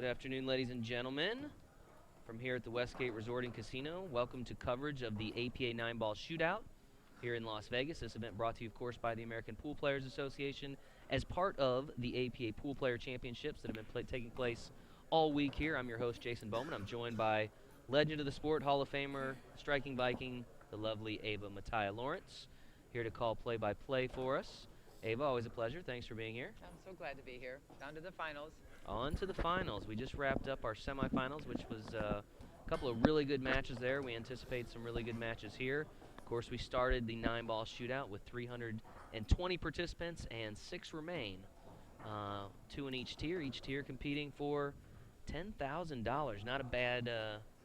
Good afternoon, ladies and gentlemen. From here at the Westgate Resort and Casino, welcome to coverage of the APA 9-ball shootout here in Las Vegas. This event brought to you, of course, by the American Pool Players Association as part of the APA Pool Player Championships that have been taking place all week here. I'm your host, Jason Bowman. I'm joined by legend of the sport, Hall of Famer, striking Viking, the lovely Ava Mattia Lawrence, here to call play-by-play for us. Ava, always a pleasure. Thanks for being here. I'm so glad to be here. Down to the finals. On to the finals. We just wrapped up our semifinals, which was a couple of really good matches there. We anticipate some really good matches here. Of course, we started the 9-ball shootout with 320 participants and 6 remain. 2 in each tier competing for $10,000. Not a bad,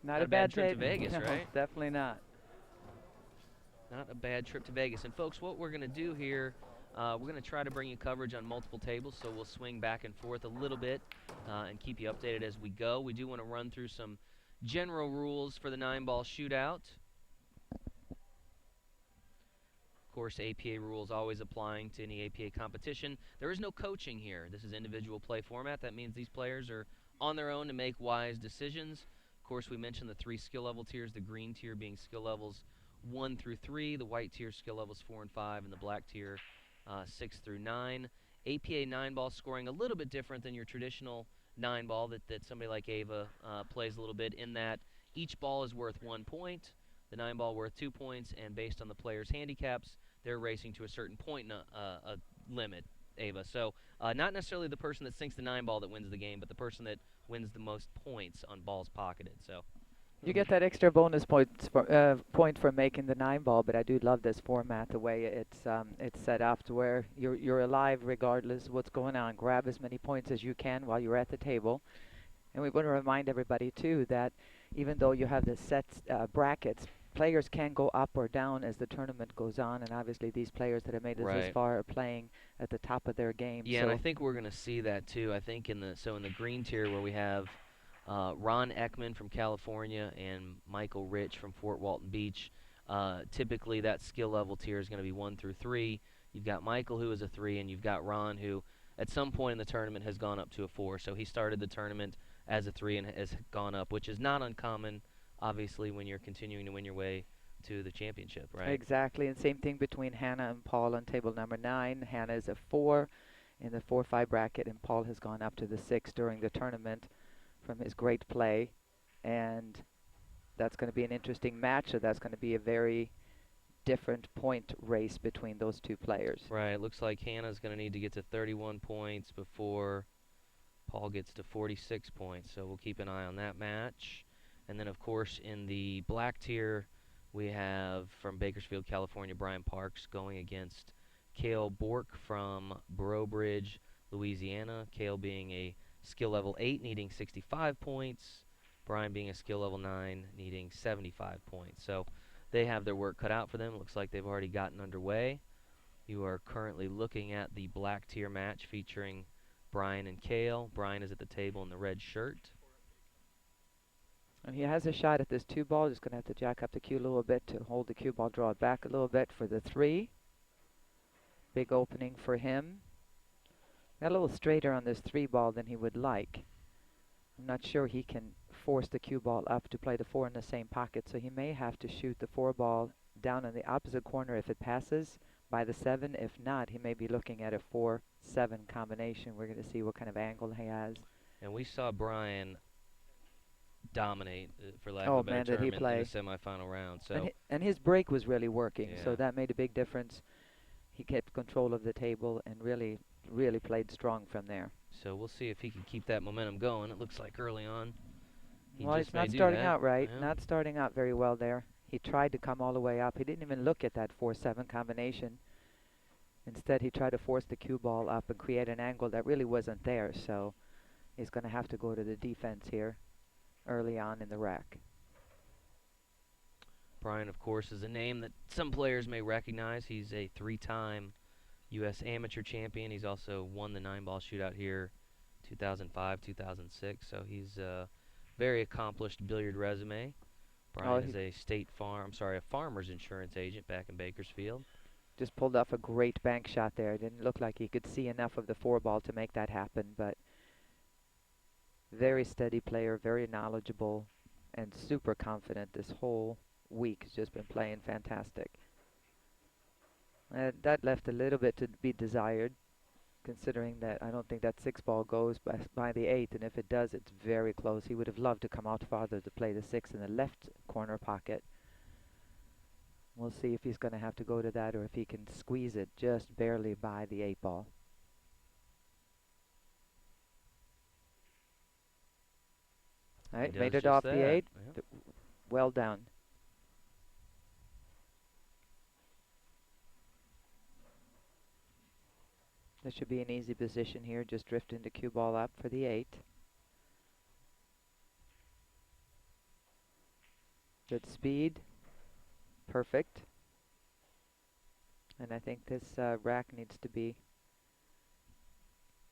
Not a bad trip to trip. Vegas, No, right? definitely not. Not a bad trip to Vegas. And folks, what we're going to do here, we're going to try to bring you coverage on multiple tables, so we'll swing back and forth a little bit and keep you updated as we go. We do want to run through some general rules for the 9-ball shootout. Of course, APA rules always applying to any APA competition. There is no coaching here. This is individual play format. That means these players are on their own to make wise decisions. Of course, we mentioned the 3 skill level tiers, the green tier being skill levels 1 through 3, the white tier skill levels 4 and 5, and the black tier 6 through 9. APA 9-ball scoring a little bit different than your traditional 9-ball that somebody like Ava plays a little bit, in that each ball is worth 1 point, the 9-ball worth 2 points, and based on the player's handicaps, they're racing to a certain point limit, Ava. So not necessarily the person that sinks the 9-ball that wins the game, but the person that wins the most points on balls pocketed. So You get that extra bonus point for making the 9-ball, but I do love this format, the way it's set up to where you're alive regardless of what's going on. Grab as many points as you can while you're at the table. And we want to remind everybody too that even though you have the set brackets, players can go up or down as the tournament goes on, and obviously these players that have made it this far are playing at the top of their game. Yeah, so and I think we're going to see that too. I think in the green tier where we have Ron Ekman from California and Michael Rich from Fort Walton Beach, typically that skill level tier is going to be 1 through 3. You've got Michael, who is a 3, and you've got Ron, who at some point in the tournament has gone up to a 4. So he started the tournament as a 3 and has gone up, which is not uncommon, obviously, when you're continuing to win your way to the championship, right? Exactly, and same thing between Hannah and Paul on table number 9. Hannah is a 4 in the 4-5 bracket, and Paul has gone up to the 6 during the tournament from his great play. And that's going to be an interesting match, so that's going to be a very different point race between those two players. Right, it looks like Hannah's going to need to get to 31 points before Paul gets to 46 points, so we'll keep an eye on that match. And then, of course, in the black tier, we have from Bakersfield, California, Brian Parks going against Cale Bork from Breaux Bridge, Louisiana. Cale being a skill level 8, needing 65 points. Brian being a skill level 9, needing 75 points. So they have their work cut out for them. Looks like they've already gotten underway. You are currently looking at the black tier match featuring Brian and Cale. Brian is at the table in the red shirt. And he has a shot at this 2-ball. Just going to have to jack up the cue a little bit to hold the cue ball, draw it back a little bit for the 3. Big opening for him. Got a little straighter on this 3-ball than he would like. I'm not sure he can force the cue ball up to play the 4 in the same pocket, so he may have to shoot the 4-ball down in the opposite corner if it passes by the 7. If not, he may be looking at a 4-7 combination. We're going to see what kind of angle he has. And we saw Brian dominate, for lack of a better term, in the semifinal round. So and his break was really working, yeah. So that made a big difference. He kept control of the table and really played strong from there. So we'll see if he can keep that momentum going. It looks like early on he's not starting out right. Yeah. Not starting out very well there. He tried to come all the way up. He didn't even look at that 4-7 combination. Instead, he tried to force the cue ball up and create an angle that really wasn't there. So he's going to have to go to the defense here early on in the rack. Brian, of course, is a name that some players may recognize. He's a 3-time U.S. amateur champion. He's also won the 9-ball shootout here 2005, 2006. So he's a very accomplished billiard resume. Brian is a farmer's insurance agent back in Bakersfield. Just pulled off a great bank shot there. It didn't look like he could see enough of the 4-ball to make that happen, but Very steady player, very knowledgeable, and super confident this whole week. Has just been playing fantastic. That left a little bit to be desired, considering that I don't think that 6 ball goes by the 8, and if it does, it's very close. He would have loved to come out farther to play the 6 in the left corner pocket. We'll see if he's going to have to go to that or if he can squeeze it just barely by the 8 ball. All right, made it off the 8. Yep. Well done. This should be an easy position here, just drifting the cue ball up for the 8. Good speed. Perfect. And I think this rack needs to be,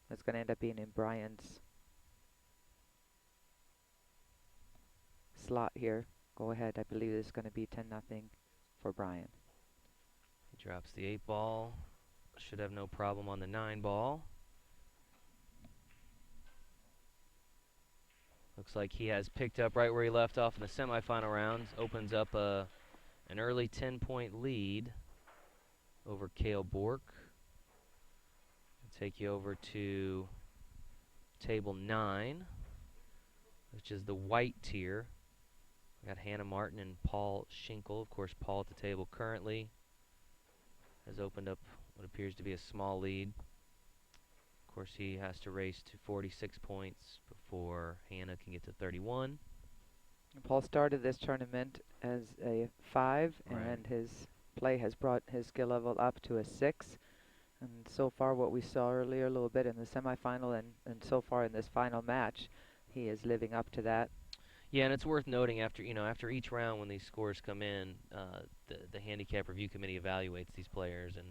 it's going to end up being in Brian's slot here. Go ahead. I believe it's going to be 10-0 for Brian. He drops the 8 ball. Should have no problem on the 9 ball. Looks like he has picked up right where he left off in the semifinal rounds. Opens up an early 10-point lead over Cale Bork. I'll take you over to table 9, which is the white tier. We got Hannah Martin and Paul Schinkel. Of course, Paul at the table currently has opened up what appears to be a small lead. Of course, he has to race to 46 points before Hannah can get to 31. Paul started this tournament as a 5, Right. and his play has brought his skill level up to a 6. And so far, what we saw earlier a little bit in the semifinal and so far in this final match, he is living up to that. Yeah, and it's worth noting after each round when these scores come in, the handicap review committee evaluates these players and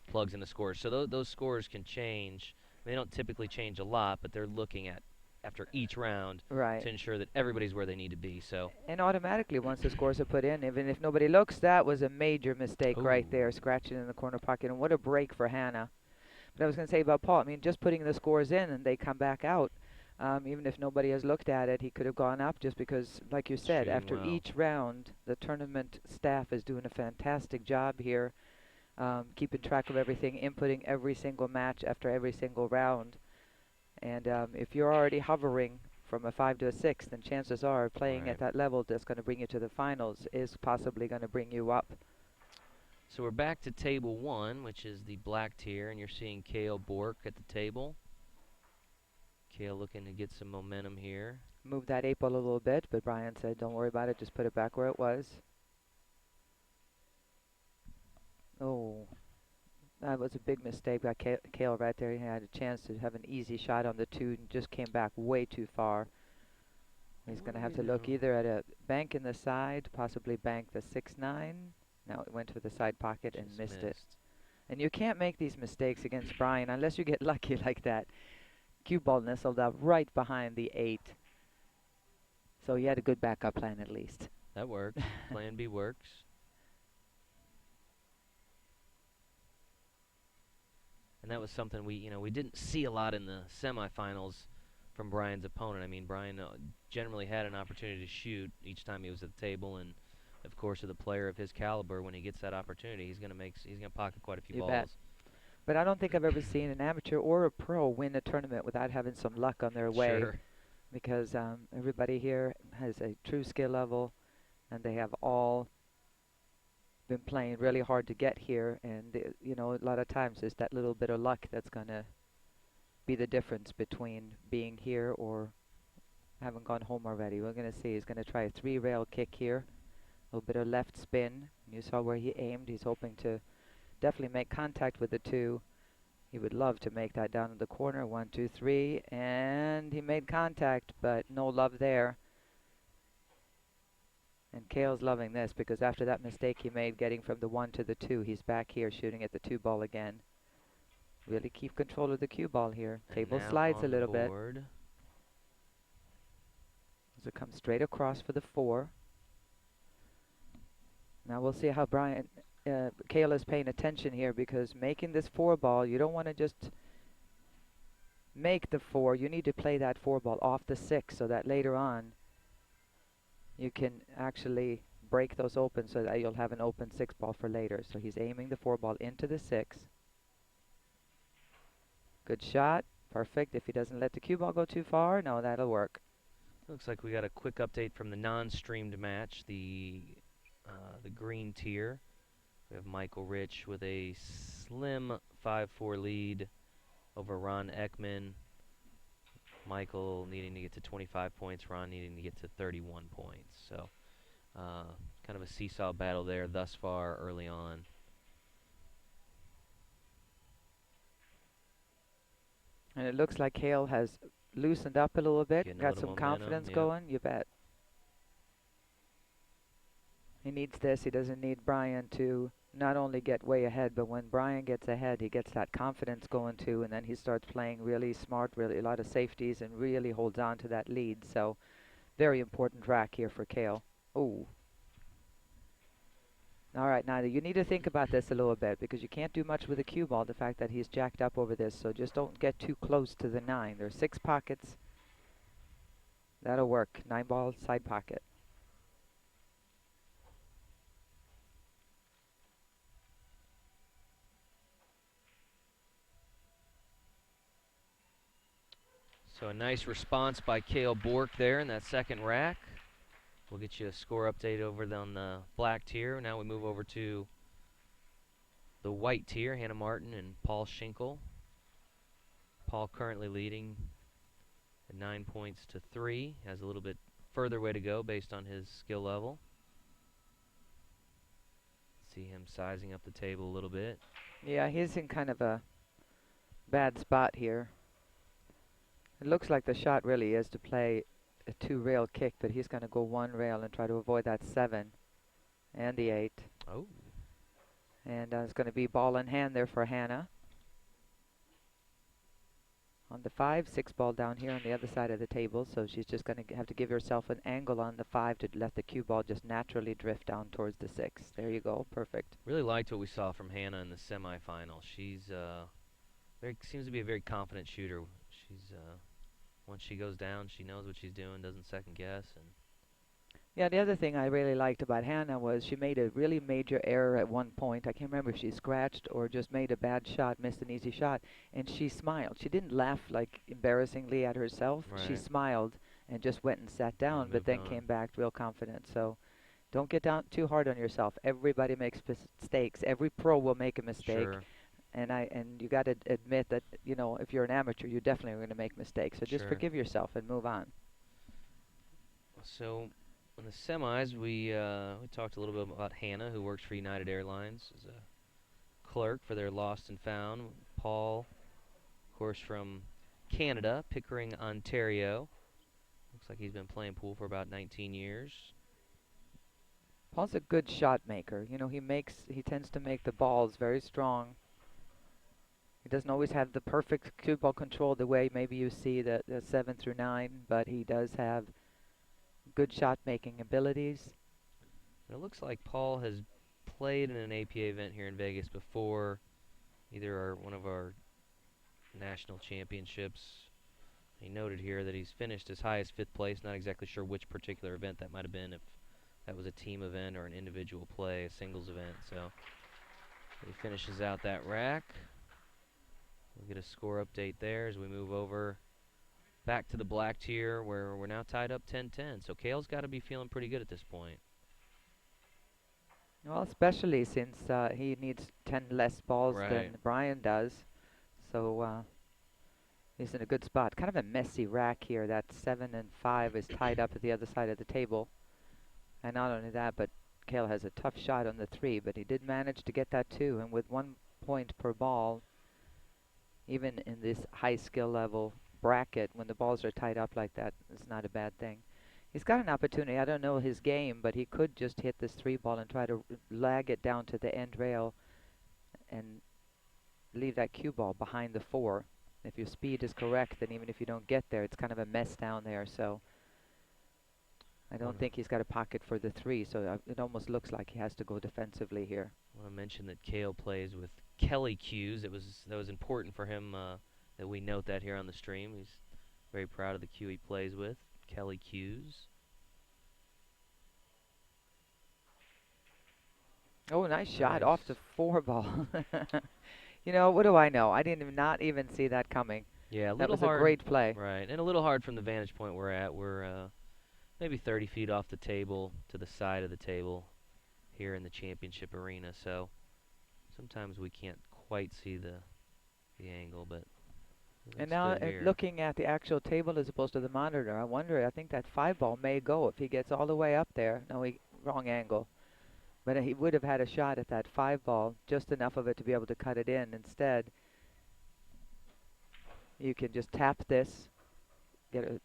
plugs in the scores. So those scores can change. They don't typically change a lot, but they're looking at after each round Right. to ensure that everybody's where they need to be. So And automatically, once the scores are put in, even if nobody looks, that was a major mistake right Ooh. there, scratching in the corner pocket. And what a break for Hannah. But I was going to say about Paul, I mean, just putting the scores in and they come back out, even if nobody has looked at it, he could have gone up just because, like you said, Shooting after well. each round, the tournament staff is doing a fantastic job here, keeping track of everything, inputting every single match after every single round. And if you're already hovering from a 5 to a 6, then chances are playing Right. at that level that's going to bring you to the finals is possibly going to bring you up. So we're back to table 1, which is the black tier, and you're seeing Cale Bork at the table. Cale looking to get some momentum here. Move that 8 ball a little bit, but Brian said don't worry about it, just put it back where it was. Oh, that was a big mistake by Cale right there. He had a chance to have an easy shot on the 2 and just came back way too far. He's going to have to look either at a bank in the side, possibly bank the 6-9. No, it went to the side pocket and missed it. And you can't make these mistakes against Brian unless you get lucky like that. Cue ball nestled up right behind the 8. So he had a good backup plan at least. That works. Plan B works. And that was something we didn't see a lot in the semifinals from Brian's opponent. I mean, Brian generally had an opportunity to shoot each time he was at the table, and of course, with a player of his caliber, when he gets that opportunity, he's gonna pocket quite a few You balls. bet. But I don't think I've ever seen an amateur or a pro win a tournament without having some luck on their way. Sure. Because everybody here has a true skill level, and they have all been playing really hard to get here. And a lot of times it's that little bit of luck that's gonna be the difference between being here or having gone home already. We're gonna see. He's gonna try a 3-rail kick here, a little bit of left spin. You saw where he aimed. He's hoping to definitely make contact with the 2. He would love to make that down in the corner. 1, 2, 3, and he made contact, but no love there. And Cale's loving this because after that mistake he made getting from the 1 to the 2, he's back here shooting at the 2 ball again. Really keep control of the cue ball here. Table slides a little bit. As it comes straight across for the 4. Now we'll see how Cale is paying attention here because making this 4 ball, you don't want to just make the 4, you need to play that 4 ball off the 6 so that later on you can actually break those open so that you'll have an open 6 ball for later. So he's aiming the 4 ball into the 6. Good shot. Perfect. If he doesn't let the cue ball go too far, no, that'll work. Looks like we got a quick update from the non-streamed match, the green tier. We have Michael Rich with a slim 5-4 lead over Ron Ekman. Michael needing to get to 25 points, Ron needing to get to 31 points. So kind of a seesaw battle there thus far early on. And it looks like Cale has loosened up a little bit, Getting a got little some momentum, confidence yep. going, you bet. He needs this. He doesn't need Brian to not only get way ahead, but when Brian gets ahead, he gets that confidence going too, and then he starts playing really smart, really a lot of safeties, and really holds on to that lead. So very important rack here for Cale. Ooh. All right, now you need to think about this a little bit because you can't do much with the cue ball, the fact that he's jacked up over this, so just don't get too close to the 9. There's 6 pockets. That'll work. 9 ball side pocket. So a nice response by Cale Bork there in that second rack. We'll get you a score update over on the black tier. Now we move over to the white tier, Hannah Martin and Paul Schinkel. Paul currently leading at 9 points to 3. Has a little bit further way to go based on his skill level. See him sizing up the table a little bit. Yeah, he's in kind of a bad spot here. It looks like the shot really is to play a 2-rail kick, but he's going to go 1 rail and try to avoid that 7 and the 8. Oh. And it's going to be ball in hand there for Hannah. On the 5, 6 ball down here on the other side of the table, so she's just going to have to give herself an angle on the 5 to let the cue ball just naturally drift down towards the 6. There you go, perfect. Really liked what we saw from Hannah in the semifinal. She's seems to be a very confident shooter. She's once she goes down, she knows what she's doing, doesn't second guess. And yeah, the other thing I really liked about Hannah was she made a really major error at one point. I can't remember if she scratched or just made a bad shot, missed an easy shot, and she smiled. She didn't laugh like embarrassingly at herself. right. She smiled and just went and sat down, but then came back real confident. So don't get down too hard on yourself. Everybody makes mistakes. Every pro will make a mistake. Sure. And you got to admit that, you know, if you're an amateur, you definitely are going to make mistakes. So just forgive yourself and move on. So in the semis, we talked a little bit about Hannah, who works for United Airlines as a clerk for their Lost and Found. Paul, of course, from Canada, Pickering, Ontario. Looks like he's been playing pool for about 19 years. Paul's a good shot maker. You know, he tends to make the balls very strong. He doesn't always have the perfect cue ball control the way maybe you see the 7 through 9, but he does have good shot making abilities. And it looks like Paul has played in an APA event here in Vegas before, either one of our national championships. He noted here that he's finished as high as 5th place. Not exactly sure which particular event that might have been, if that was a team event or an individual play, a singles event. So he finishes out that rack. We'll get a score update there as we move over back to the black tier, where we're now tied up 10-10. So Cale's got to be feeling pretty good at this point. Well, especially since he needs 10 less balls than Brian does. So he's in a good spot. Kind of a messy rack here. That 7 and 5 is tied up at the other side of the table. And not only that, but Cale has a tough shot on the 3, but he did manage to get that 2. And with 1 point per ball, even in this high skill level bracket, when the balls are tied up like that, it's not a bad thing. He's got an opportunity. I don't know his game, but he could just hit this 3 ball and try to lag it down to the end rail and leave that cue ball behind the 4. If your speed is correct, then even if you don't get there, it's kind of a mess down there. So I don't think he's got a pocket for the 3, so it almost looks like he has to go defensively here. I want to mention that Cale plays with Kelly cues. That was important for him We note that here on the stream. He's very proud of the cue he plays with, Kelly Cues. Oh, nice shot off the Nice. 4 ball. You know, what do I know? I didn't not even see that coming. Yeah, a That little was a hard, great play. right, and a little hard from the vantage point we're at. We're maybe 30 feet off the table to the side of the table here in the championship arena, so sometimes we can't quite see the angle, but it And looks now good here. looking at the actual table as opposed to the monitor, I wonder, I think that 5 ball may go if he gets all the way up there. No, wrong angle. But he would have had a shot at that 5 ball, just enough of it to be able to cut it in. Instead, you can just tap this, get a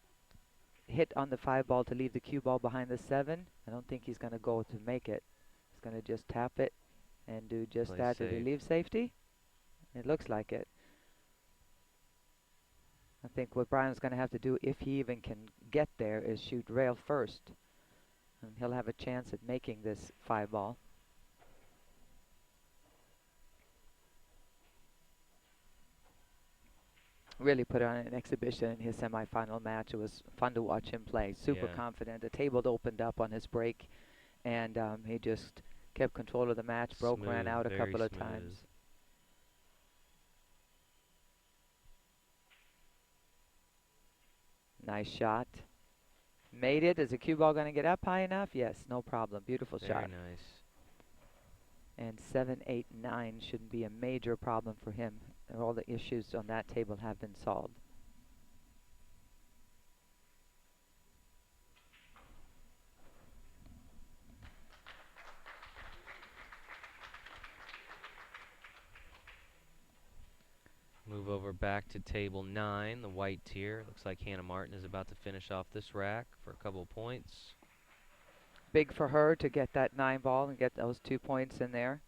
hit on the 5 ball to leave the cue ball behind the 7. I don't think he's going to go to make it. He's going to just tap it and do just Play that to safe. relieve safety. It looks like it. I think what Brian's going to have to do, if he even can get there, is shoot rail first. And he'll have a chance at making this 5 ball. Really put on an exhibition in his semifinal match. It was fun to watch him play. Super confident. The table opened up on his break, and he just kept control of the match. Broke, ran out a Very couple of smooth. times. Nice shot. Made it. Is the cue ball going to get up high enough? Yes, no problem. Beautiful Very shot. nice. And 7, 8, 9 shouldn't be a major problem for him. All the issues on that table have been solved. Move over back to table 9, the white tier. Looks like Hannah Martin is about to finish off this rack for a couple of points. Big for her to get that 9 ball and get those 2 points in there.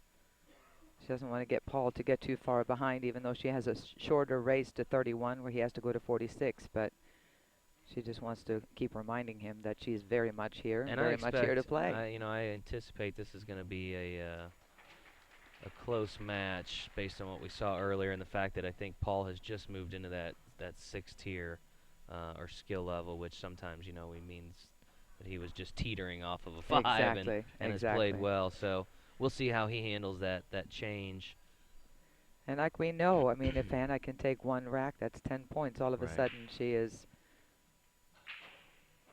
She doesn't want to get Paul to get too far behind, even though she has a shorter race to 31 where he has to go to 46. But she just wants to keep reminding him that she's very much here and very much here to play. I anticipate this is going to be a close match based on what we saw earlier and the fact that I think Paul has just moved into that 6th tier or skill level, which sometimes, means that he was just teetering off of a 5 and has played well. So we'll see how he handles that change. And like we know, I mean, if Hannah can take 1 rack, that's 10 points. All of a sudden, she is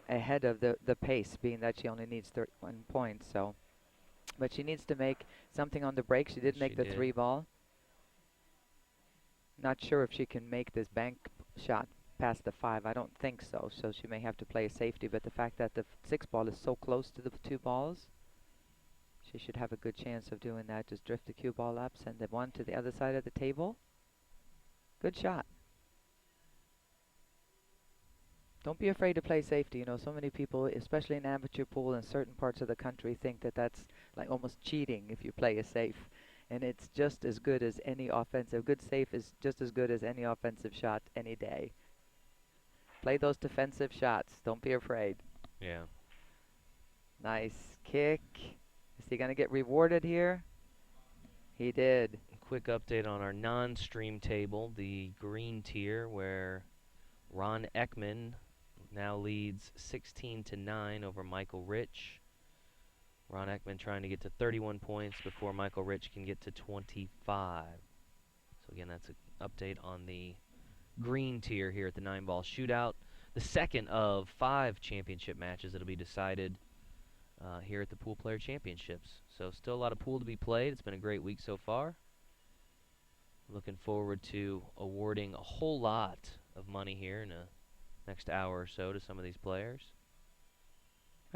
ahead of the pace, being that she only needs 31 points. So, but she needs to make something on the break. She did make the 3 ball. Not sure if she can make this bank shot past the 5. I don't think so. So she may have to play safety. But the fact that the 6 ball is so close to the 2 balls, she should have a good chance of doing that. Just drift the cue ball up, send the 1 to the other side of the table. Good shot. Don't be afraid to play safety. You know, so many people, especially in amateur pool in certain parts of the country, think that that's like almost cheating if you play a safe. And it's just as good as any offensive. Good safe is just as good as any offensive shot any day. Play those defensive shots. Don't be afraid. Yeah. Nice kick. Is he going to get rewarded here? He did. Quick update on our non-stream table, the green tier, where Ron Ekman now leads 16-9 over Michael Rich. Ron Ekman trying to get to 31 points before Michael Rich can get to 25. So again, that's an update on the green tier here at the 9-ball shootout. The second of 5 championship matches that'll be decided here at the Pool Player Championships. So still a lot of pool to be played. It's been a great week so far. Looking forward to awarding a whole lot of money here in the next hour or so to some of these players.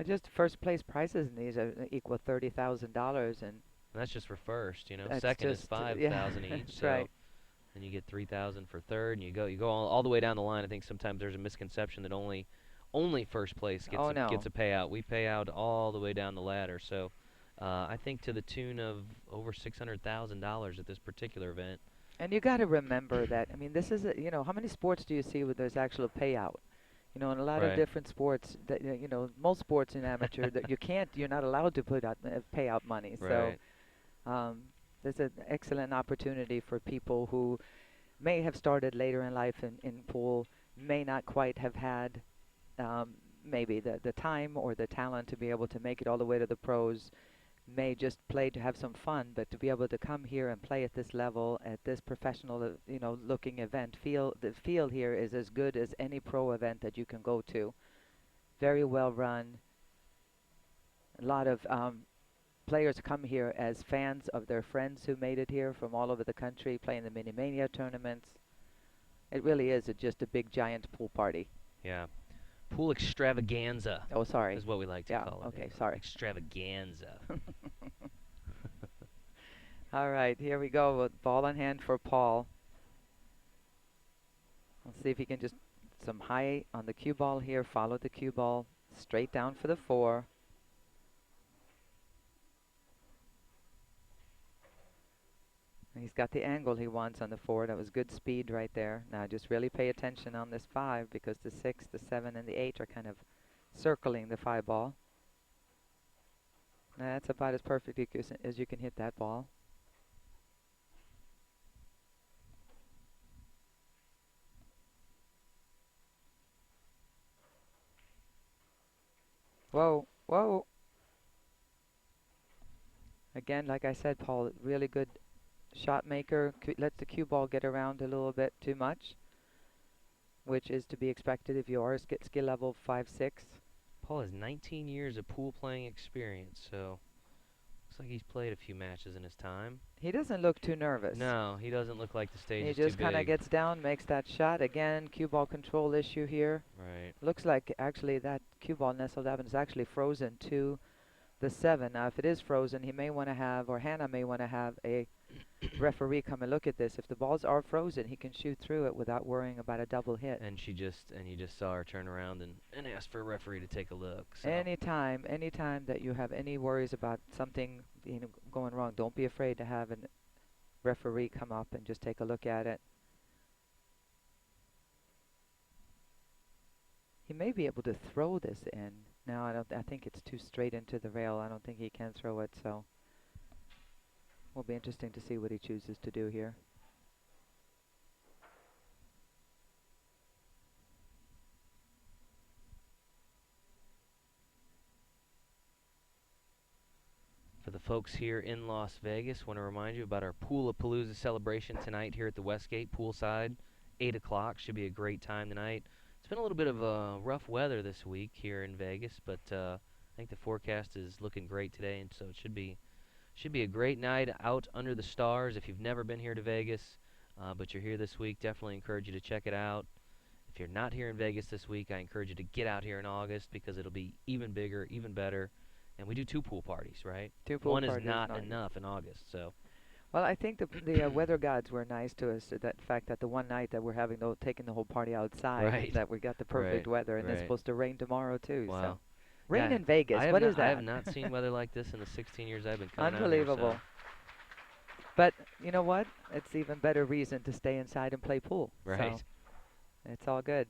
Just first place prizes in these equal $30,000, and that's just for first. That's second is 5,000 each. So right. and you get 3,000 for third, and you go all the way down the line. I think sometimes there's a misconception that only first place gets a payout. We pay out all the way down the ladder. So I think to the tune of over $600,000 at this particular event. And you got to remember that, I mean, this is, how many sports do you see where there's actual payout? In a lot of different sports, that most sports in amateur, that you're not allowed to put out payout money. Right. So there's an excellent opportunity for people who may have started later in life in pool, may not quite have had um, maybe the time or the talent to be able to make it all the way to the pros, may just play to have some fun, but to be able to come here and play at this level, at this professional, looking event, the field here is as good as any pro event that you can go to. Very well run. A lot of players come here as fans of their friends who made it here from all over the country, playing the Mini Mania tournaments. It really is just a big giant pool party. Yeah. Pool extravaganza. Oh, sorry. Is what we like to Yeah, call it. okay, sorry. Extravaganza. All right, here we go with ball in hand for Paul. Let's see if he can just some high on the cue ball here, follow the cue ball straight down for the 4. He's got the angle he wants on the 4. That was good speed right there. Now just really pay attention on this 5 because the 6, the 7, and the 8 are kind of circling the 5 ball. That's about as perfect as you can hit that ball. Whoa, whoa. Again, like I said, Paul, really good shot maker. Lets the cue ball get around a little bit too much, which is to be expected if you are skill level 5, 6. Paul has 19 years of pool playing experience, so looks like he's played a few matches in his time. He doesn't look too nervous. No, he doesn't look like the stage he is too big. just kind of gets down, makes that shot. Again, cue ball control issue here. Right. Looks like actually that cue ball nestled up and is actually frozen to the 7. Now, if it is frozen, he may want to have, or Hannah may want to have a referee come and look at this. If the balls are frozen, he can shoot through it without worrying about a double hit. And you just saw her turn around and ask for a referee to take a look. So. Anytime that you have any worries about something going wrong, don't be afraid to have a referee come up and just take a look at it. He may be able to throw this in. Now I think it's too straight into the rail. I don't think he can throw it, so will be interesting to see what he chooses to do here. For the folks here in Las Vegas, want to remind you about our Poolapalooza celebration tonight here at the Westgate poolside. 8 o'clock. Should be a great time tonight. It's been a little bit of rough weather this week here in Vegas, but I think the forecast is looking great today, and so it should be a great night out under the stars. If you've never been here to Vegas, but you're here this week, definitely encourage you to check it out. If you're not here in Vegas this week, I encourage you to get out here in August because it'll be even bigger, even better. And we do 2 pool parties, right? 2 pool parties. One is not enough in August, so. Well, I think the weather gods were nice to us. That fact that the one night that we're having taking the whole party outside, right. that we got the perfect weather, and it's supposed to rain tomorrow too. Wow. So. Rain in Vegas. What is that? I have not seen weather like this in the 16 years I've been coming Unbelievable. out here, so. But you know what? It's even better reason to stay inside and play pool. Right. So it's all good.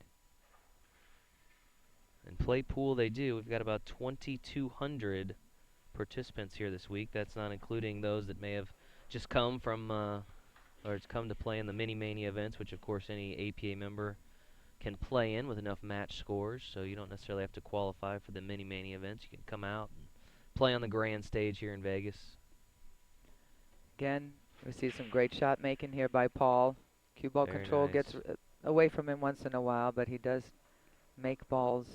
And play pool they do. We've got about 2,200 participants here this week. That's not including those that may have just come from or it's come to play in the Mini Mania events, which of course any APA member can play in with enough match scores, so you don't necessarily have to qualify for the Mini Mania events. You can come out and play on the grand stage here in Vegas. Again, we see some great shot making here by Paul. Cue ball Very control nice. gets away from him once in a while, but he does make balls.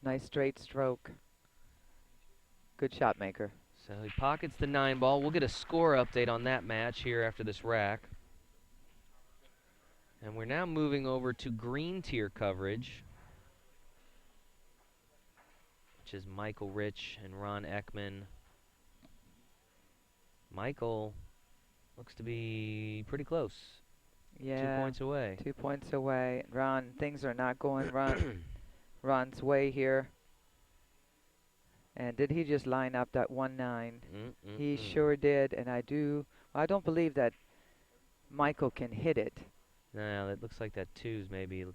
Nice straight stroke. Good shot maker. So he pockets the 9 ball. We'll get a score update on that match here after this rack. And we're now moving over to green tier coverage, which is Michael Rich and Ron Ekman. Michael looks to be pretty close. Yeah. 2 points away. 2 points away. Ron, things are not going Ron's way here. And did he just line up that 1-9? He sure did, and I don't believe that Michael can hit it. No, it looks like that 2's maybe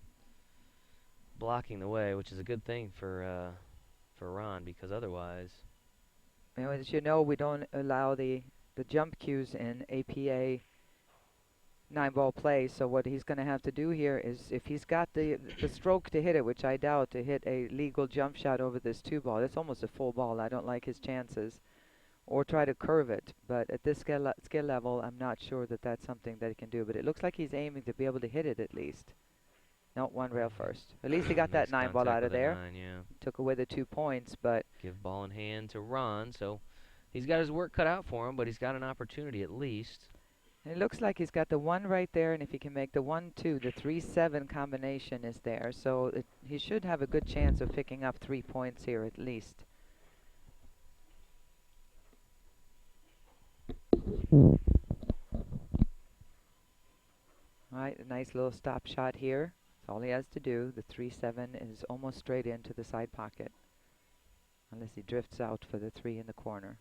blocking the way, which is a good thing for Ron, because otherwise. As you know, we don't allow the jump cues in APA 9-ball play. So what he's going to have to do here is, if he's got the stroke to hit it, which I doubt, to hit a legal jump shot over this 2-ball. That's almost a full ball. I don't like his chances. Or try to curve it. But at this skill level, I'm not sure that that's something that he can do. But it looks like he's aiming to be able to hit it at least. No, one rail first. At least he got that Nice 9-ball out of contact with a there. 9, yeah. Took away the 2 points, but Give ball in hand to Ron, so he's got his work cut out for him, but he's got an opportunity at least. it looks like he's got the 1 right there, and if he can make the 1-2, the 3-7 combination is there. So he should have a good chance of picking up 3 points here at least. All right, a nice little stop shot here. That's all he has to do. The 3-7 is almost straight into the side pocket, unless he drifts out for the 3 in the corner.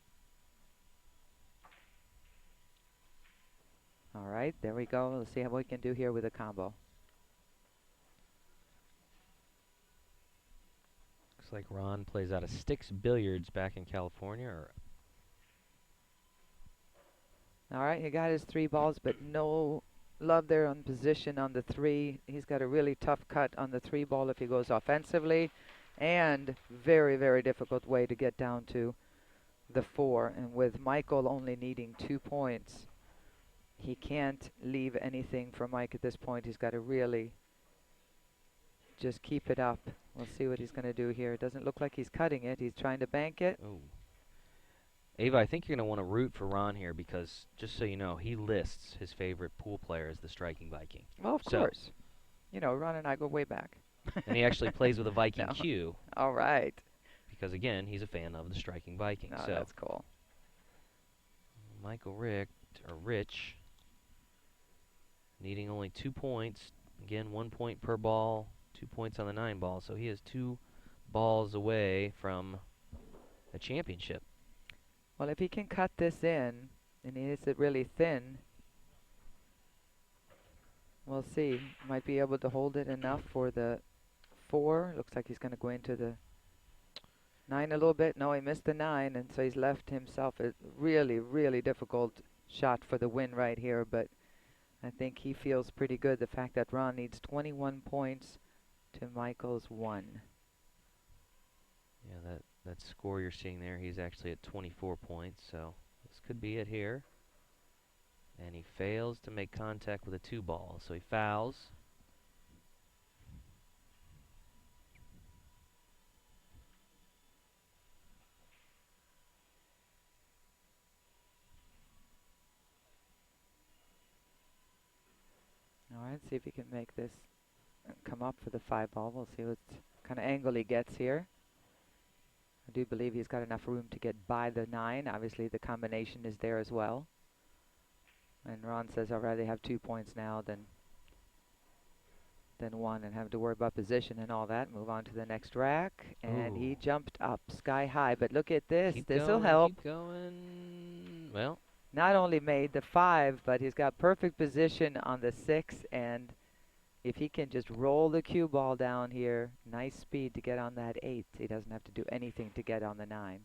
All right, there we go. Let's see how we can do here with a combo. Looks like Ron plays out of Sticks Billiards back in California. All right, he got his 3 balls, but no love there on position on the 3. He's got a really tough cut on the 3 ball if he goes offensively, and very, very difficult way to get down to the 4. And with Michael only needing 2 points, he can't leave anything for Mike at this point. He's got to really just keep it up. We'll see what he's going to do here. It doesn't look like he's cutting it. He's trying to bank it. Oh. Ava, I think you're going to want to root for Ron here because, just so you know, he lists his favorite pool player as the striking Viking. Well, of course. You know, Ron and I go way back. And he actually plays with a Viking No. Q. All right. Because, again, he's a fan of the striking Viking. Oh, so that's cool. Michael Rich, needing only 2 points. Again, 1 point per ball, 2 points on the 9 ball. So he is 2 balls away from a championship. Well, if he can cut this in, and he hits it really thin, we'll see. Might be able to hold it enough for the 4. Looks like he's going to go into the 9 a little bit. No, he missed the 9, and so he's left himself a really, really difficult shot for the win right here. But I think he feels pretty good. The fact that Ron needs 21 points to Michael's 1. Yeah, that score you're seeing there, he's actually at 24 points, so this could be it here. And he fails to make contact with a 2 ball, so he fouls. All right, see if he can make this come up for the 5 ball. We'll see what kind of angle he gets here. I do believe he's got enough room to get by the 9. Obviously, the combination is there as well. And Ron says, I'd rather have 2 points now than 1 and have to worry about position and all that. Move on to the next rack. And he jumped up sky high. But look at this. This will help. Keep going. Well, not only made the 5, but he's got perfect position on the 6. And if he can just roll the cue ball down here, nice speed to get on that 8. He doesn't have to do anything to get on the 9.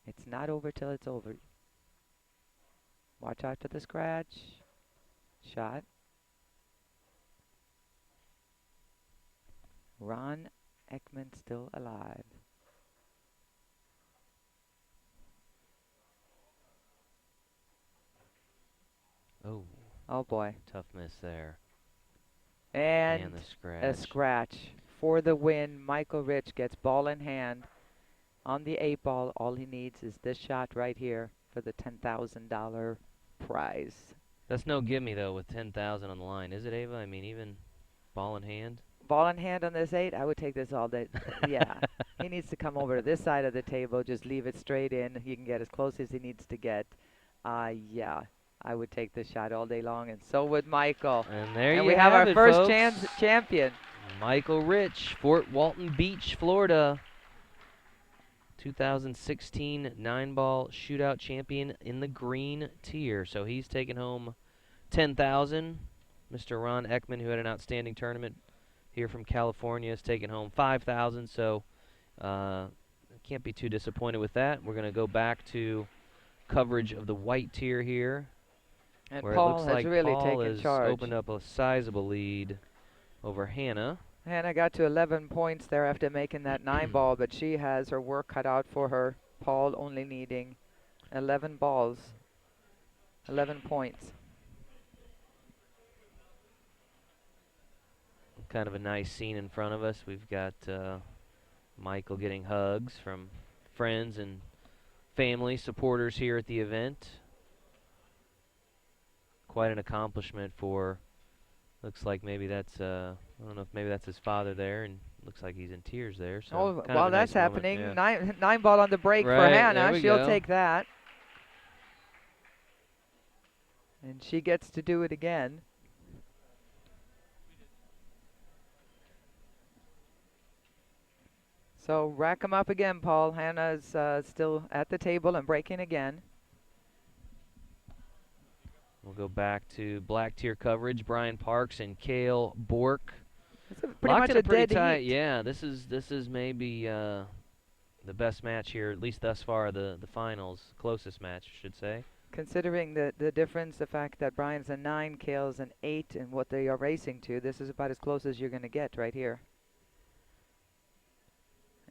It's not over till it's over. Watch out for the scratch. Shot. Ron Ekman still alive. oh, Oh boy. tough miss there. And the scratch. a scratch for the win. Michael Rich gets ball in hand on the 8 ball. All he needs is this shot right here for the $10,000 prize. That's no gimme though with 10,000 on the line, is it, Ava? I mean, even ball in hand. Ball in hand on this 8, I would take this all day. Yeah, he needs to come over to this side of the table, just leave it straight in. He can get as close as he needs to get. Yeah, I would take this shot all day long, and so would Michael. And there and you we have our it, first folks. champion. Michael Rich, Fort Walton Beach, Florida. 2016 9-ball shootout champion in the green tier. So he's taking home 10,000. Mr. Ron Ekman, who had an outstanding tournament here from California, is taking home 5,000. So can't be too disappointed with that. We're going to go back to coverage of the white tier here. And where it Paul looks has like really Paul taken has charge. opened up a sizable lead over Hannah. Hannah got to 11 points there after making that 9 ball, but she has her work cut out for her. Paul only needing 11 balls, 11 points. Kind of a nice scene in front of us. We've got Michael getting hugs from friends and family supporters here at the event. Quite an accomplishment for, looks like maybe that's, I don't know if maybe that's his father there, and looks like he's in tears there. So Oh, kind while of a that's nice moment, happening, yeah. nine ball on the break for Right, there Hannah. we She'll go. take that. And she gets to do it again. So rack 'em up again, Paul. Hannah's still at the table and breaking again. We'll go back to black tier coverage. Brian Parks and Cale Bork. It's pretty Locked much in a pretty dead tight. heat. Yeah, this is maybe the best match here, at least thus far, the finals. Closest match, I should say. Considering the difference, the fact that Brian's a 9, Cale's an 8, and what they are racing to, this is about as close as you're going to get right here.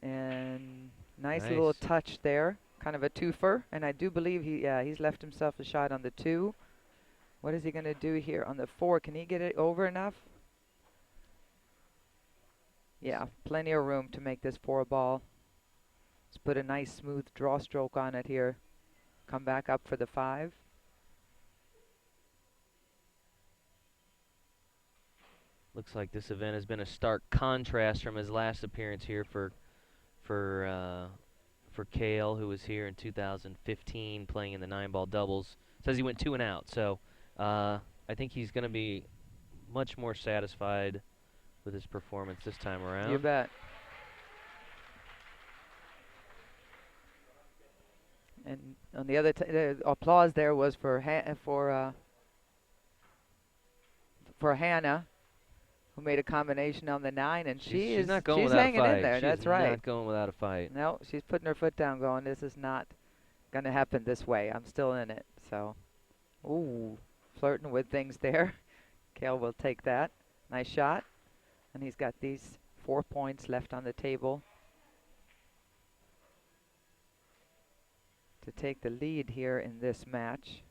And nice little touch there, kind of a twofer. And I do believe he's left himself a shot on the 2. What is he going to do here on the 4? Can he get it over enough? Yeah, plenty of room to make this 4 ball. Let's put a nice smooth draw stroke on it here. Come back up for the 5. Looks like this event has been a stark contrast from his last appearance here for Cale, who was here in 2015 playing in the 9-ball doubles. Says he went 2 and out, so I think he's going to be much more satisfied with his performance this time around. You bet. And on the other, the applause there was for Hannah, who made a combination on the 9, and she's not going without hanging a fight. in there. That's right. She's not going without a fight. No, she's putting her foot down, going, "This is not going to happen this way. I'm still in it." So, ooh, flirting with things there. Cale will take that. Nice shot, and he's got these 4 points left on the table to take the lead here in this match.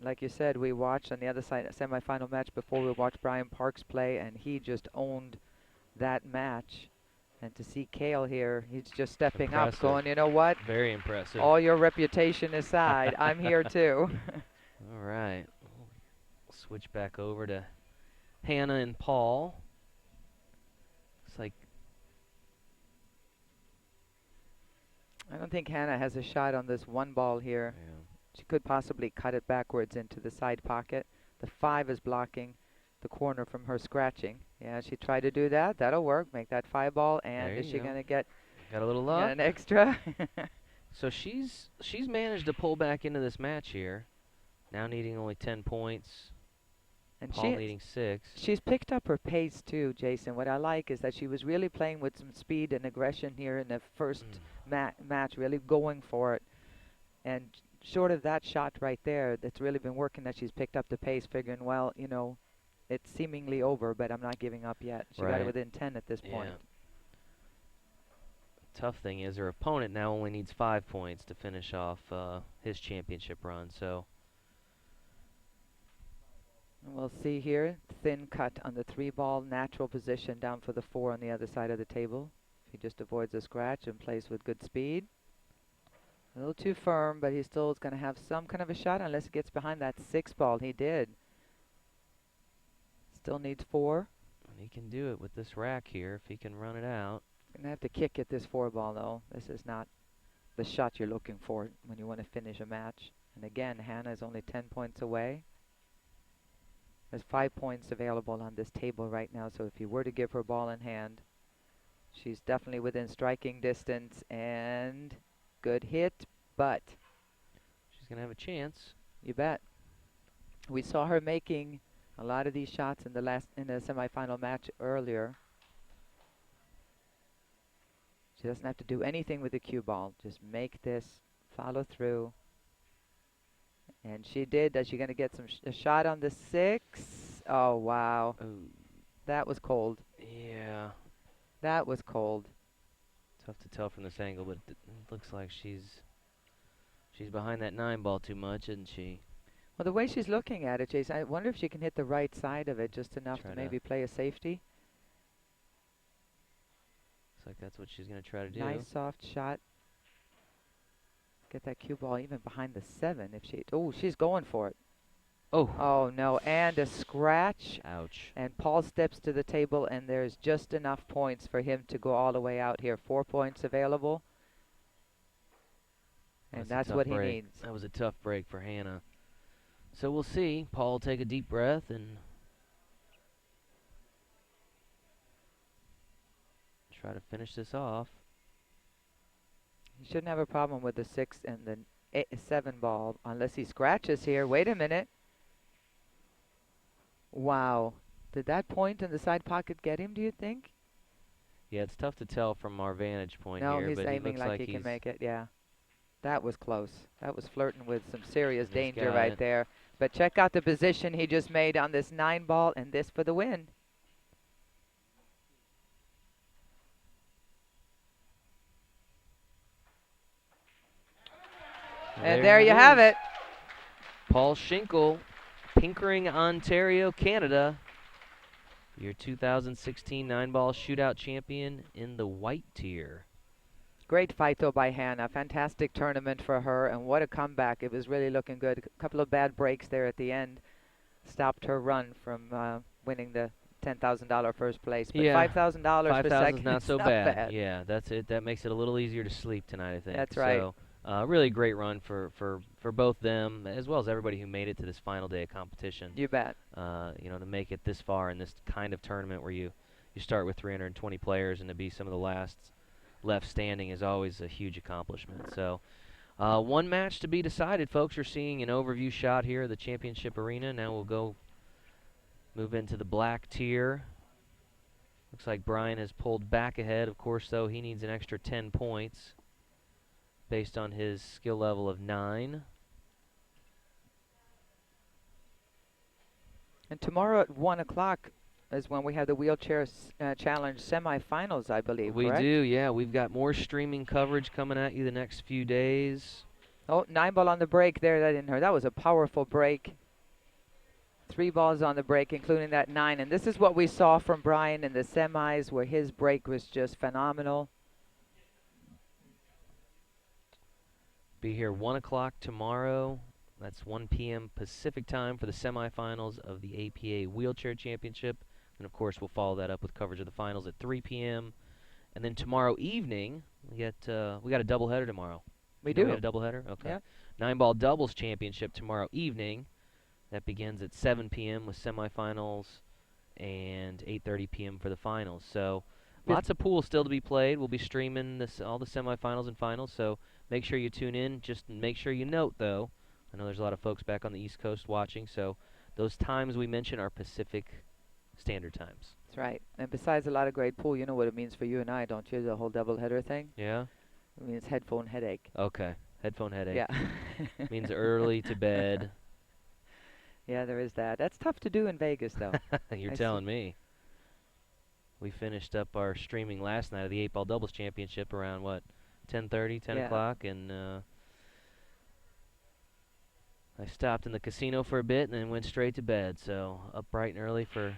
Like you said, we watched on the other side a semifinal match before. We watched Brian Parks play, and he just owned that match. And to see Cale here, he's just stepping up, going, "You know what? Very impressive. All your reputation aside, I'm here too." All right. We'll switch back over to Hannah and Paul. Looks like I don't think Hannah has a shot on this 1 ball here. yeah. She could possibly cut it backwards into the side pocket. The 5 is blocking the corner from her scratching. Yeah, she tried to do that. That'll work. Make that 5 ball. And is she going to get got a little luck? an extra? So she's managed to pull back into this match here. Now needing only 10 points. And Paul needing 6. She's picked up her pace too, Jason. What I like is that she was really playing with some speed and aggression here in the first match, really going for it. And short of that shot right there, that's really been working, that she's picked up the pace, figuring, well, you know, it's seemingly over, but I'm not giving up yet. She got it within 10 at this point. Tough thing is her opponent now only needs 5 points to finish off his championship run. So we'll see here, thin cut on the 3 ball, natural position down for the 4 on the other side of the table. He just avoids a scratch and plays with good speed. A little too firm, but he still is going to have some kind of a shot unless he gets behind that 6 ball. He did. Still needs 4. And he can do it with this rack here if he can run it out. Going to have to kick at this 4 ball though. This is not the shot you're looking for when you want to finish a match. And again, Hannah is only 10 points away. There's 5 points available on this table right now, so if you were to give her ball in hand, she's definitely within striking distance, and good hit, but she's going to have a chance. You bet. We saw her making a lot of these shots in the semifinal match earlier. She doesn't have to do anything with the cue ball. Just make this Follow through. And she did. Is she going to get a shot on the 6? Oh, wow. Ooh. That was cold. Yeah. That was cold. Tough to tell from this angle, but it looks like she's behind that 9 ball too much, isn't she? Well, the way she's looking at it, Jason, I wonder if she can hit the right side of it just enough to maybe play a safety. Looks like that's what she's going to try to do. Nice soft shot. Get that cue ball even behind the 7 if she... Oh, she's going for it. Oh. Oh, no. And a scratch. Ouch. And Paul steps to the table, and there's just enough points for him to go all the way out here. 4 points available. And that's what he needs. That was a tough break for Hannah. So we'll see. Paul will take a deep breath and try to finish this off. He shouldn't have a problem with the 6 and the 7 ball unless he scratches here. Wait a minute. Wow. Did that point in the side pocket get him, do you think? Yeah, it's tough to tell from our vantage point no, here. he's but aiming like he can make it, yeah. That was close. That was flirting with some serious danger right there. But check out the position he just made on this 9 ball and this for the win. And there you have it. Paul Schinkel, Pickering, Ontario, Canada. Your 2016 9-ball shootout champion in the white tier. Great fight, though, by Hannah. Fantastic tournament for her, and what a comeback. It was really looking good. A couple of bad breaks there at the end stopped her run from winning the $10,000 first place. But yeah, $5,000 for second is not so bad. Yeah, that's it. That makes it a little easier to sleep tonight, I think. That's right. So, really great run for both them, as well as everybody who made it to this final day of competition. You bet. You know, to make it this far in this kind of tournament where you start with 320 players and to be some of the last left standing is always a huge accomplishment. So, one match to be decided, folks. You're seeing an overview shot here of the championship arena. Now we'll move into the black tier. Looks like Brian has pulled back ahead. Of course, though, he needs an extra 10 points based on his skill level of 9. And tomorrow at 1 o'clock is when we have the wheelchair challenge semifinals, I believe, We correct? do, yeah. We've got more streaming coverage coming at you the next few days. Oh, 9 ball on the break there. That didn't hurt. That was a powerful break. 3 balls on the break, including that 9. And this is what we saw from Brian in the semis, where his break was just phenomenal. Be here 1 o'clock tomorrow. That's 1 p.m. Pacific time for the semifinals of the APA Wheelchair Championship. And, of course, we'll follow that up with coverage of the finals at 3 p.m. And then tomorrow evening, we got a doubleheader tomorrow. We do. We got a doubleheader? Okay. Yeah. 9-ball doubles championship tomorrow evening. That begins at 7 p.m. with semifinals and 8:30 p.m. for the finals. So lots of pools still to be played. We'll be streaming all the semifinals and finals, so make sure you tune in. Just make sure you note, though, I know there's a lot of folks back on the East Coast watching, so those times we mention are Pacific Standard Times. That's right. And besides a lot of great pool, you know what it means for you and I, don't you, the whole doubleheader thing? Yeah? It means headphone headache. Okay. Headphone headache. Yeah. Means early to bed. Yeah, there is that. That's tough to do in Vegas, though. You're telling me. We finished up our streaming last night of the 8-ball doubles championship around, what, 10:30, 10 o'clock, and I stopped in the casino for a bit and then went straight to bed. So up bright and early for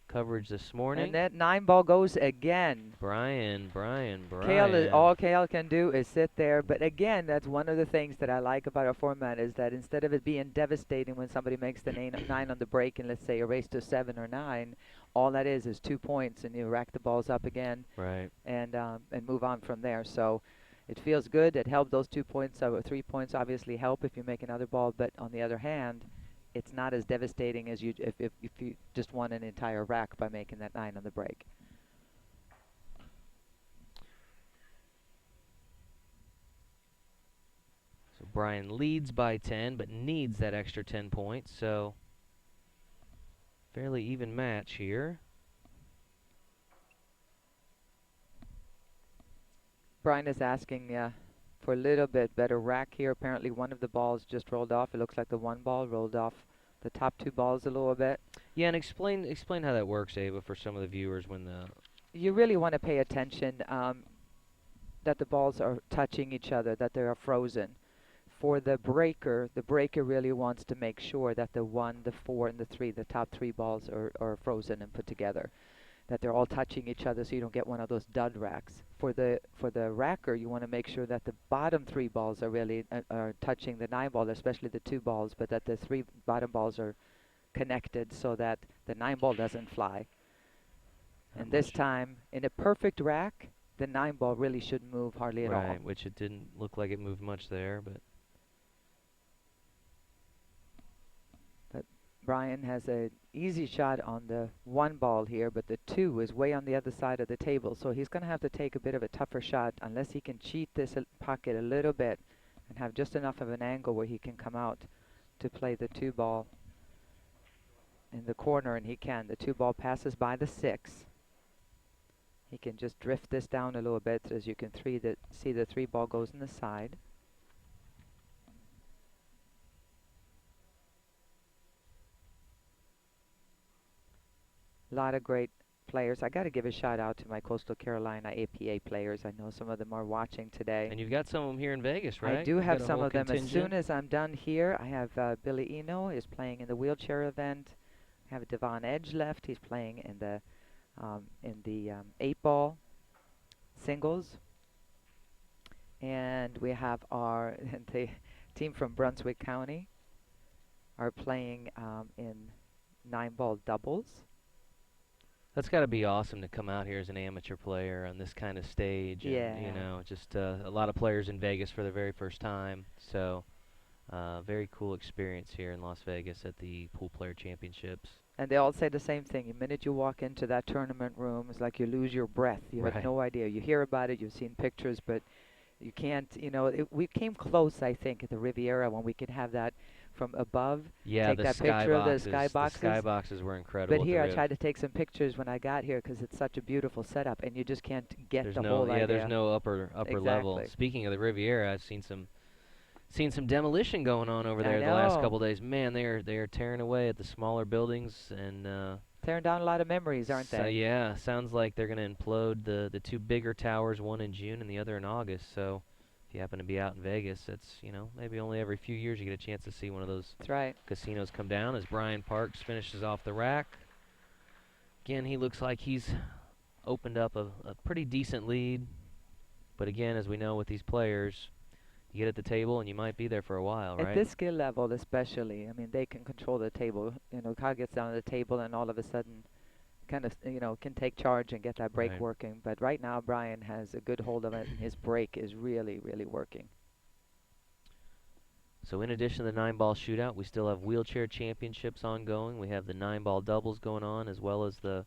coverage this morning. And that 9-ball goes again. Brian. All Kale can do is sit there. But again, that's one of the things that I like about our format is that instead of it being devastating when somebody makes the 9 on the break and let's say a race to 7 or 9, all that is 2 points and you rack the balls up again. Right. And move on from there. So it feels good. It helped. Those 2 points, 3 points obviously help if you make another ball. But on the other hand, it's not as devastating as if you just won an entire rack by making that 9 on the break. So Brian leads by 10, but needs that extra 10 points. So fairly even match here. Brian is asking for a little bit better rack here. Apparently one of the balls just rolled off. It looks like the one ball rolled off the top two balls a little bit. Yeah, and explain how that works, Ava, for some of the viewers when the You really want to pay attention that the balls are touching each other, that they are frozen. For the breaker really wants to make sure that the 1, the 4, and the 3, the top 3 balls are frozen and put together, that they're all touching each other so you don't get one of those dud racks. For the racker, you want to make sure that the bottom 3 balls are really are touching the 9 ball, especially the 2 balls, but that the 3 bottom balls are connected so that the 9 ball doesn't fly. And this time, in a perfect rack, the 9 ball really shouldn't move hardly at all. right, which it didn't look like it moved much there, but Brian has an easy shot on the 1 ball here, but the 2 is way on the other side of the table, so he's going to have to take a bit of a tougher shot unless he can cheat this pocket a little bit and have just enough of an angle where he can come out to play the 2 ball in the corner, and he can. The 2 ball passes by the 6. He can just drift this down a little bit, as you can see the 3 ball goes in the side. A lot of great players. I got to give a shout out to my Coastal Carolina APA players. I know some of them are watching today. and you've got some of them here in Vegas, right? I do You've have got a some whole of them. As soon contingent. as I'm done here, I have Billy Eno is playing in the wheelchair event. I have Devon Edge left. He's playing in the 8-ball singles. And we have our the team from Brunswick County are playing in 9-ball doubles. That's got to be awesome to come out here as an amateur player on this kind of stage. Yeah. And, you know, just a lot of players in Vegas for the very first time. So, very cool experience here in Las Vegas at the Poolplayer Championships. And they all say the same thing. The minute you walk into that tournament room, it's like you lose your breath. You have Right. no idea. You hear about it, you've seen pictures, but you can't, you know, we came close, I think, at the Riviera when we could have that from above. Yeah, Take the that sky picture of the boxes. sky boxes. The sky boxes were incredible. But at here, the I Riv. tried to take some pictures when I got here because it's such a beautiful setup, and you just can't get There's the no, whole yeah, idea. there's no upper level. Exactly. Speaking of the Riviera, I've seen some demolition going on over there I the last know. couple days. Man, they are tearing away at the smaller buildings and. Tearing down a lot of memories, aren't So they? yeah, sounds like they're going to implode the 2 bigger towers, one in June and the other in August. So if you happen to be out in Vegas, that's, you know, maybe only every few years you get a chance to see one of those That's right. casinos come down as Brian Parks finishes off the rack. Again, he looks like he's opened up a pretty decent lead. But again, as we know with these players, you get at the table and you might be there for a while, right? At this skill level especially, I mean, they can control the table. You know, Kyle gets down to the table and all of a sudden kind of, you know, can take charge and get that break Right. working. But right now, Brian has a good hold of it, and his break is really, really working. So in addition to the 9-ball shootout, we still have wheelchair championships ongoing. We have the 9-ball doubles going on, as well as the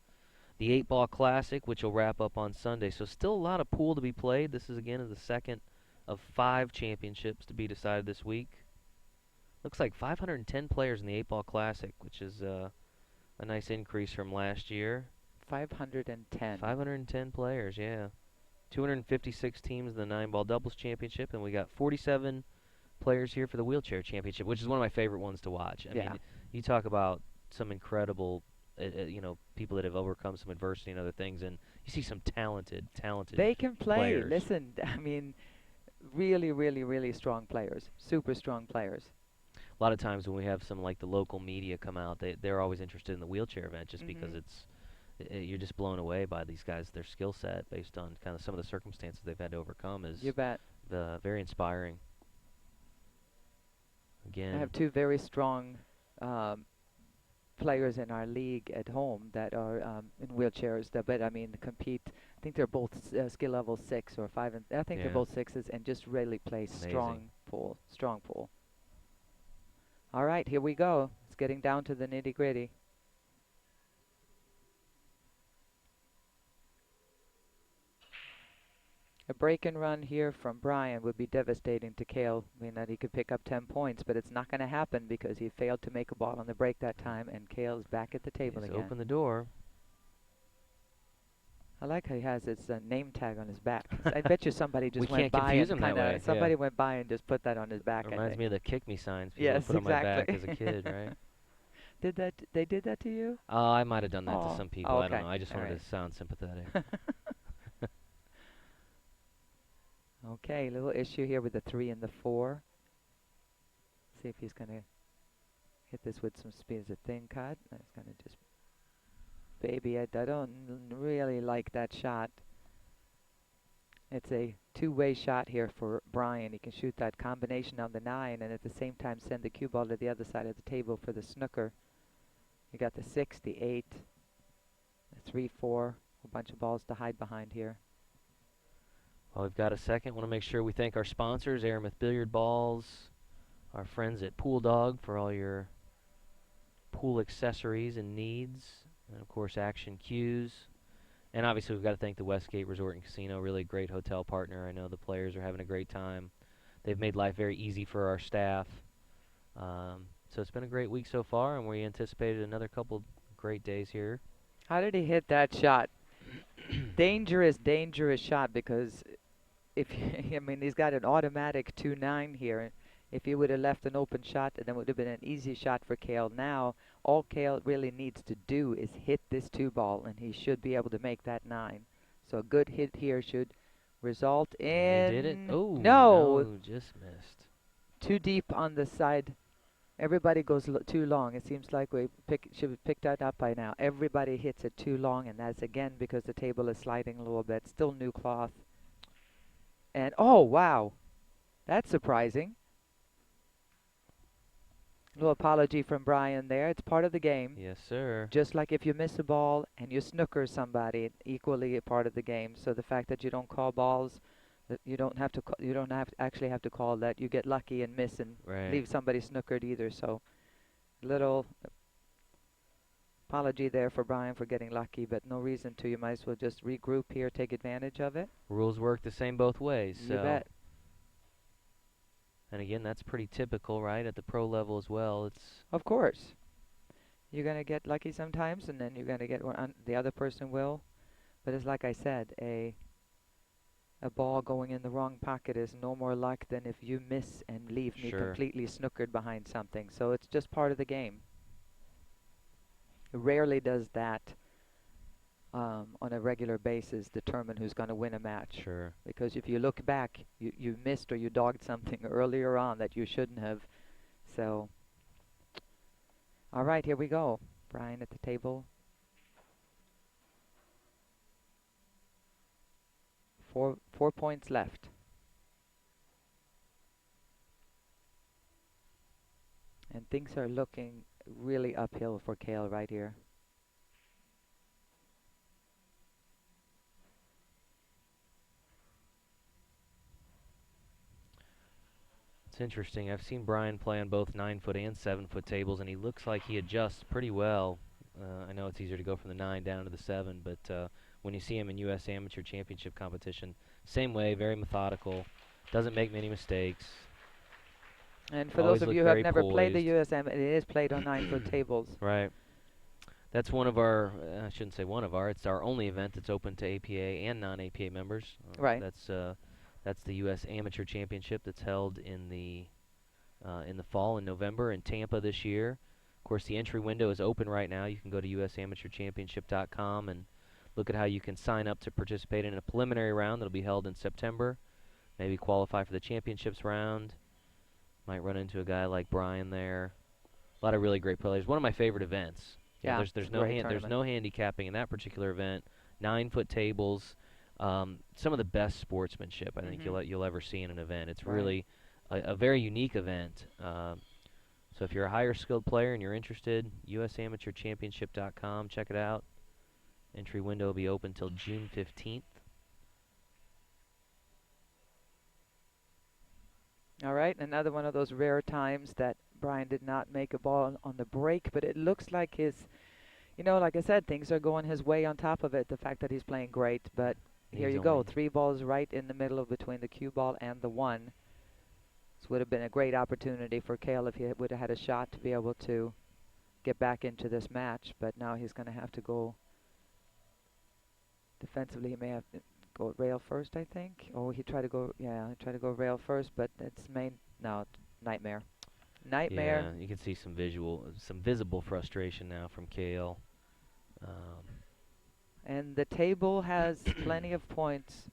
8-ball classic, which will wrap up on Sunday. So still a lot of pool to be played. This is again the second of 5 championships to be decided this week. Looks like 510 players in the 8-ball classic, which is a nice increase from last year. 510. 510 players, yeah. 256 teams in the 9-ball doubles championship, and we got 47 players here for the wheelchair championship, which is one of my favorite ones to watch. I mean, you talk about some incredible, you know, people that have overcome some adversity and other things, and you see some talented They can play. players. Listen, I mean, really, really, really strong players. Super strong players. A lot of times when we have some like the local media come out, they're always interested in the wheelchair event just because it's you're just blown away by these guys, their skill set based on kind of some of the circumstances they've had to overcome is You bet. very inspiring. Again, I have 2 very strong players in our league at home that are in wheelchairs. But I mean, compete. I think they're both skill level 6 or 5, and I think they're Yeah. both 6s, and just really play Amazing. strong pool. All right, here we go. It's getting down to the nitty gritty. A break and run here from Brian would be devastating to Cale. I mean, that he could pick up 10 points, but it's not going to happen because he failed to make a ball on the break that time, and Cale is back at the table he's again. opened the door. I like how he has his name tag on his back. I bet you somebody We just went can't by confuse and him that kind of way. Yeah. somebody went by and just put that on his back. I Reminds think. me of the kick me signs people would Yes, put on my exactly. back as a kid, right? They did that to you? I might have done that to Oh, some people. oh, I don't okay. know. I just All wanted right. to sound sympathetic. Okay, little issue here with the 3 and the 4. See if he's going to hit this with some speed. It's a thin cut. That's going to just, baby, I don't really like that shot. It's a two-way shot here for Brian. He can shoot that combination on the 9 and at the same time send the cue ball to the other side of the table for the snooker. You got the 6, the 8, the 3, 4. A bunch of balls to hide behind here. Well, we've got a second. Want to make sure we thank our sponsors, Aramith Billiard Balls, our friends at Pool Dog for all your pool accessories and needs, and of course Action Cues. And obviously we've got to thank the Westgate Resort and Casino, really great hotel partner. I know the players are having a great time. They've made life very easy for our staff. So it's been a great week so far, and we anticipated another couple great days here. How did he hit that shot? Dangerous, dangerous shot because if I mean he's got an automatic 2-9 here. If he would have left an open shot, then it would have been an easy shot for Cale. Now all Cale really needs to do is hit this 2 ball, and he should be able to make that 9. So a good hit here should result in. He did it. Oh no, no, just missed. too deep on the side. Everybody goes too long. It seems like we should have picked that up by now. Everybody hits it too long, and that's again because the table is sliding a little bit. Still new cloth. And oh wow, that's surprising. A little apology from Brian there. It's part of the game. Yes, sir. Just like if you miss a ball and you snooker somebody, equally a part of the game. So the fact that you don't call balls, that you don't have to, you don't have to actually have to call that. You get lucky and miss and leave somebody snookered either. So little apology there for Brian for getting lucky, but no reason to. You might as well just regroup here, take advantage of it. Rules work the same both ways. You bet. And again, that's pretty typical, right? At the pro level as well. It's of course. You're going to get lucky sometimes, and then you're going to get one. The other person will. But it's like I said, a ball going in the wrong pocket is no more luck than if you miss and leave me completely snookered behind something. So it's just part of the game. It rarely does that on a regular basis determine who's going to win a match. Sure. Because if you look back, you missed or you dogged something earlier on that you shouldn't have. So, all right, here we go. Brian at the table. 4 points left. And things are looking really uphill for Cale right here. It's interesting. I've seen Brian play on both 9-foot and 7-foot tables, and he looks like he adjusts pretty well. I know it's easier to go from the 9 down to the 7, but when you see him in U.S. Amateur Championship competition, same way, very methodical, doesn't make many mistakes. And for those of you who have never played the USM, it is played on 9-foot tables. Right. That's one of our, I shouldn't say one of our, it's our only event that's open to APA and non-APA members. Right. That's the U.S. Amateur Championship that's held in the fall in November in Tampa this year. Of course, the entry window is open right now. You can go to usamateurchampionship.com and look at how you can sign up to participate in a preliminary round that'll be held in September. Maybe qualify for the championships round. Might run into a guy like Brian there. A lot of really great players. One of my favorite events. Yeah, there's no handicapping in that particular event. 9-foot tables. Some of the best sportsmanship I think you'll ever see in an event. It's really a very unique event. So if you're a higher skilled player and you're interested, usamateurchampionship.com, check it out. Entry window will be open till June 15th. All right, another one of those rare times that Brian did not make a ball on the break, but it looks like his, like I said, things are going his way on top of it, the fact that he's playing great. But here you go, 3 balls right in the middle of between the cue ball and the 1. This would have been a great opportunity for Cale if he would have had a shot to be able to get back into this match, but now he's going to have to go Defensively, he may have to go rail first, I think. Oh, he tried to go, yeah, he tried to go rail first, but it's no, nightmare. Nightmare. Yeah, you can see some visible frustration now from Kale. Um, And the table has plenty of points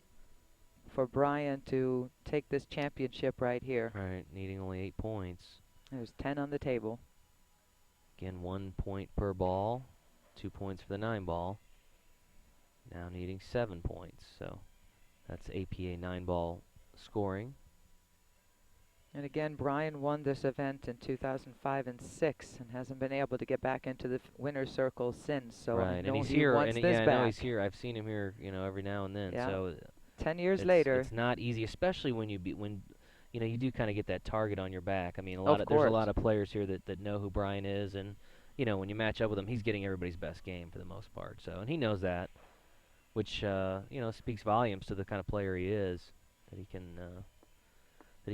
for Brian to take this championship right here. right, needing only 8 points. There's 10 on the table. Again, 1 point per ball, 2 points for the 9 ball. Now needing 7 points, so that's APA 9 ball scoring. And again, Brian won this event in 2005 and 6 and hasn't been able to get back into the winner's circle since. So right, I and know he's he here, wants and this yeah, I back. know he's here. I've seen him here, every now and then. Yeah. So 10 years it's, later. it's not easy, especially when you you do kind of get that target on your back. I mean, Of there's a course. lot of players here that know who Brian is, and when you match up with him, he's getting everybody's best game for the most part. So, and he knows that, which speaks volumes to the kind of player he is, that he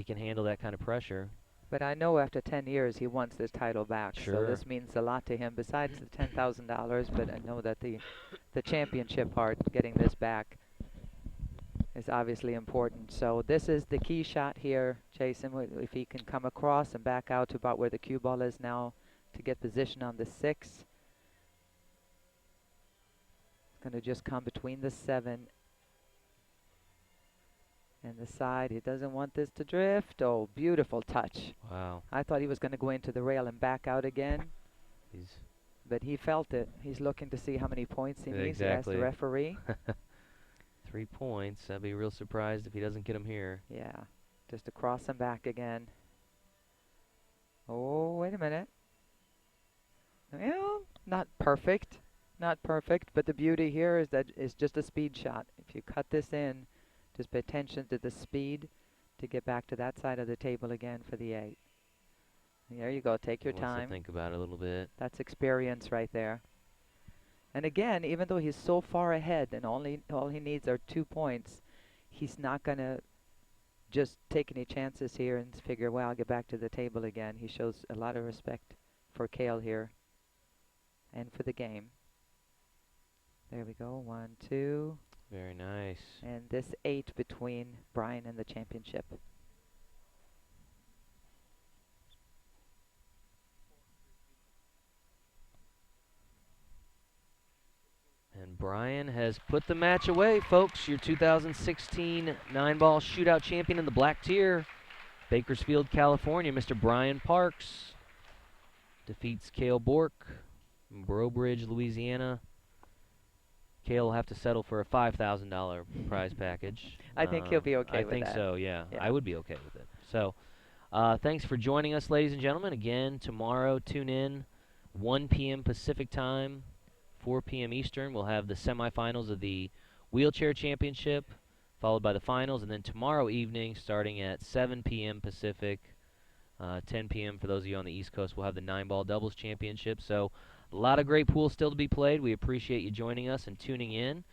can handle that kind of pressure. But I know after 10 years he wants this title back. Sure. So this means a lot to him besides the $10,000. But I know that the championship part, getting this back, is obviously important. So this is the key shot here, Jason. If he can come across and back out to about where the cue ball is now to get position on the 6. It's going to just come between the 7 and the side. He doesn't want this to drift. Oh, beautiful touch. Wow. I thought he was going to go into the rail and back out again. But he felt it. He's looking to see how many points he needs. He asked the referee. 3 points. I'd be real surprised if he doesn't get them here. Yeah. Just across and back again. Oh, wait a minute. Well, not perfect. Not perfect. But the beauty here is that it's just a speed shot. If you cut this in, just pay attention to the speed to get back to that side of the table again for the 8. There you go. Take your time. Think about it a little bit. That's experience right there. And again, even though he's so far ahead and all he needs are 2 points, he's not going to just take any chances here and figure, well, I'll get back to the table again. He shows a lot of respect for Kale here and for the game. There we go. 1, 2. Very nice. And this 8 between Brian and the championship. And Brian has put the match away, folks. Your 2016 9-ball shootout champion in the black tier, Bakersfield, California, Mr. Brian Parks defeats Cale Bork from Brobridge, Louisiana. Cale will have to settle for a $5,000 prize package. I think he'll be okay with that. I think so, yeah. Yeah. I would be okay with it. So, thanks for joining us, ladies and gentlemen. Again, tomorrow, tune in, 1 p.m. Pacific time, 4 p.m. Eastern. We'll have the semifinals of the Wheelchair Championship, followed by the finals. And then tomorrow evening, starting at 7 p.m. Pacific, 10 p.m. for those of you on the East Coast, we'll have the 9-ball doubles championship. So a lot of great pool still to be played. We appreciate you joining us and tuning in.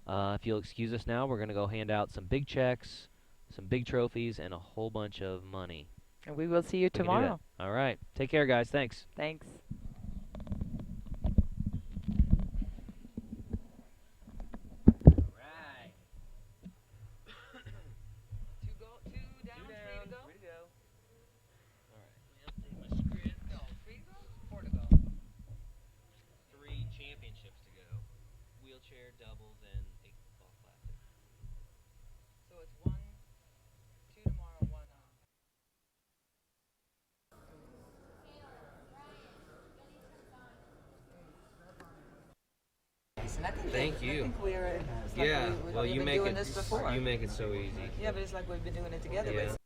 If you'll excuse us now, we're going to go hand out some big checks, some big trophies, and a whole bunch of money. And we will see you tomorrow. All right. Take care, guys. Thanks. Thanks. Wheelchair, doubles, and 8-ball classic. So it's 1, 2 tomorrow, 1 Thank you. I think we're, Yeah, well, you make it this before. You make it so easy. Yeah, but it's like we've been doing it together. Yeah.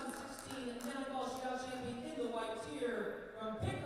2016 NFL Shootout Champion in the white tier from Pickering.